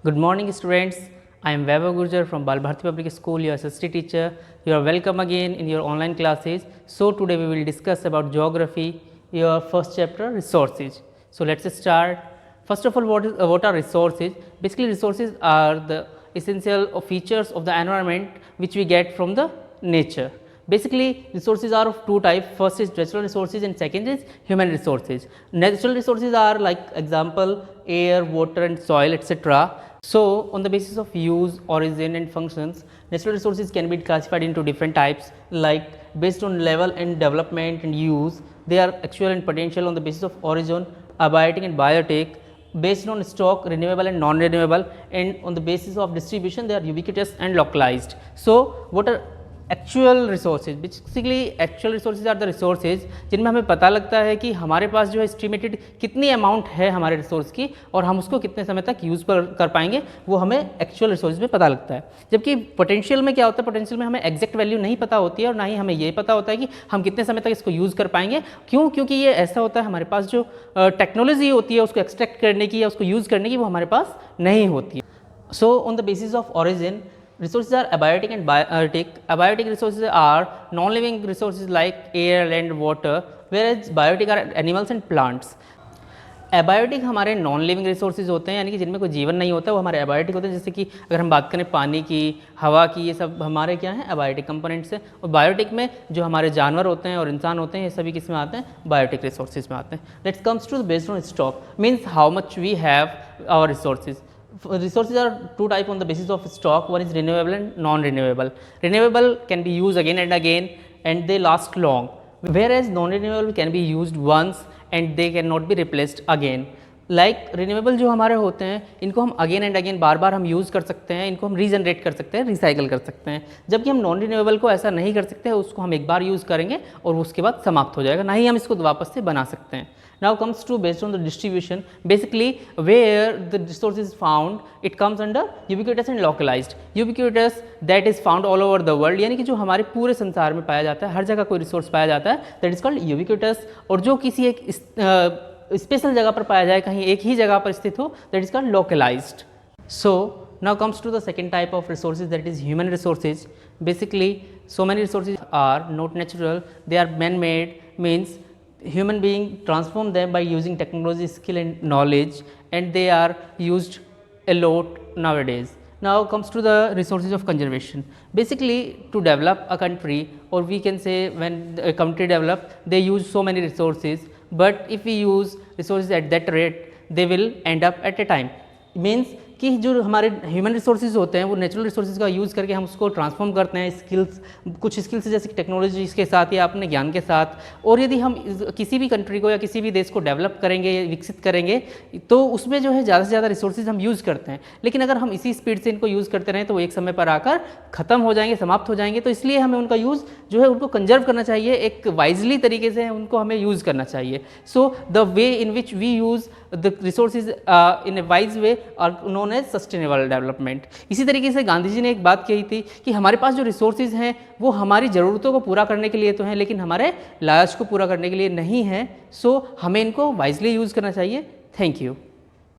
Good morning, students. I am Vaibhav Gurjar from Bal Bharati Public School, your SST teacher. You are welcome again in your online classes. So today we will discuss about geography, your first chapter, resources. So let's start. First of all, what are resources? Basically, resources are the essential features of the environment which we get from the nature. Basically, resources are of two types. First is natural resources and second is human resources. Natural resources are like example air, water and soil, etc. So, on the basis of use, origin and functions, natural resources can be classified into different types, like based on level and development and use. They are actual and potential on the basis of origin, abiotic and biotic, based on stock, renewable and non-renewable, and on the basis of distribution they are ubiquitous and localized. So, what are actual resources? Basically actual resources are the resources जिनमें हमें पता लगता है कि हमारे पास जो है estimated कितनी अमाउंट है हमारे रिसोर्स की और हम उसको कितने समय तक यूज़ कर पाएंगे, वो हमें एक्चुअल रिसोर्सेज में पता लगता है। जबकि पोटेंशियल में क्या होता है, पोटेंशियल में हमें एग्जैक्ट वैल्यू नहीं पता होती है और ना ही हमें ये पता होता है कि हम कितने समय तक इसको यूज़ कर पाएंगे। क्यों? क्योंकि ये ऐसा होता है, हमारे पास जो टेक्नोलॉजी होती है उसको एक्सट्रैक्ट करने की या उसको यूज़ करने की, वो हमारे पास नहीं होती है। So on the basis of origin, resources are abiotic and biotic. Abiotic resources are non-living resources like air, land, water, whereas biotic are animals and plants. Abiotic हमारे नॉन लिविंग रिसोर्सेज होते हैं, यानी कि जिनमें कोई जीवन नहीं होता, वो हमारे एबायोटिक होते हैं। जैसे कि अगर हम बात करें पानी की, हवा की, ये सब हमारे क्या हैं, एबायोटिक कंपोनेंट्स हैं। और बायोटिक में जो हमारे जानवर होते हैं और इंसान होते हैं, ये सभी किस में आते हैं, बायोटिक रिसोर्सेज में आते हैं। Let's comes to based on stock, means how much we have our resources. Resources are two type on the basis of stock. One is renewable and non-renewable. Renewable can be used again and again and they last long, whereas non-renewable can be used once and they cannot be replaced again. Like renewable जो हमारे होते हैं, इनको हम again and again बार बार हम use कर सकते हैं, इनको हम रीजनरेट कर सकते हैं, रिसाइकल कर सकते हैं। जबकि हम नॉन रिन्यूएबल को ऐसा नहीं कर सकते हैं, उसको हम एक बार यूज़ करेंगे और उसके बाद समाप्त हो जाएगा, ना ही हम इसको वापस से बना सकते हैं। Now comes to based on the distribution, basically where the resource is found, it comes under ubiquitous and localized. Ubiquitous that is found all over the world, यानी कि जो हमारे पूरे संसार में पाया जाता है, हर जगह कोई रिसोर्स पाया जाता है, that is called ubiquitous. और जो किसी एक स्पेशल जगह पर पाया जाए, कहीं एक ही जगह पर स्थित हो, that is called localized. So now comes to the second type of resources, that is human resources. Basically so many resources are not natural, they are man-made, means human being transform them by using technology, skill and knowledge, and they are used a lot nowadays. Now comes to the resources of conservation. Basically to develop a country, or we can say when a country develop, they use so many resources, but if we use resources at that rate, they will end up at a time. Means कि जो हमारे human resources होते हैं, वो natural resources का use करके हम उसको ट्रांसफॉर्म करते हैं स्किल्स, कुछ स्किल्स जैसे कि टेक्नोलॉजी के साथ या अपने ज्ञान के साथ। और यदि हम किसी भी कंट्री को या किसी भी देश को डेवलप करेंगे, विकसित करेंगे, तो उसमें जो है ज़्यादा से ज़्यादा रिसोर्सेज हम यूज़ करते हैं। लेकिन अगर हम इसी स्पीड से इनको यूज़ करते रहें तो वो एक समय पर आकर ख़त्म हो जाएंगे, समाप्त हो जाएंगे। तो इसलिए हमें उनका यूज़ जो है उनको कंजर्व करना चाहिए, एक वाइजली तरीके से उनको हमें यूज़ करना चाहिए। So the way in which we use the resources in a wise way are known as sustainable development. इसी तरीके से गांधी जी ने एक बात कही थी कि हमारे पास जो रिसोर्सेज हैं वो हमारी ज़रूरतों को पूरा करने के लिए तो हैं, लेकिन हमारे लालच को पूरा करने के लिए नहीं है। सो हमें इनको वाइजली यूज़ करना चाहिए। Thank you.